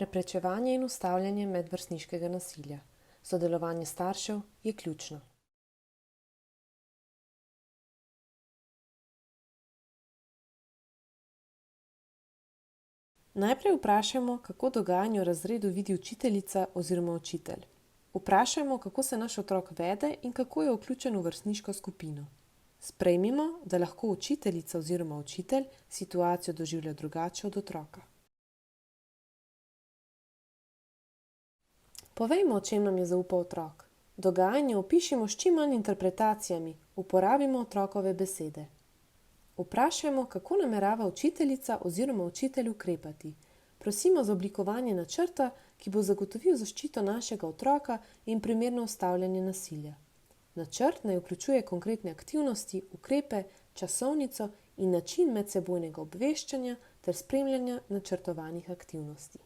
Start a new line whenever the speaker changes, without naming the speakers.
Preprečevanje in ustavljanje medvrstniškega nasilja. Sodelovanje staršev je ključno. Najprej vprašajmo, kako dogajanje v razredu vidi učiteljica oziroma učitelj. Vprašajmo, kako se naš otrok vede in kako je vključen v vrstniško skupino. Sprejmimo, da lahko učiteljica oziroma učitelj situacijo doživlja drugače od otroka. Povejmo, o čem nam je zaupal otrok. Dogajanje opišimo s čim manj interpretacijami, uporabimo otrokove besede. Vprašajmo, kako namerava učiteljica oziroma učitelj ukrepati. Prosimo za oblikovanje načrta, ki bo zagotovil zaščito našega otroka in primerno ustavljanje nasilja. Načrt naj vključuje konkretne aktivnosti, ukrepe, časovnico in način medsebojnega obveščanja ter spremljanja načrtovanih aktivnosti.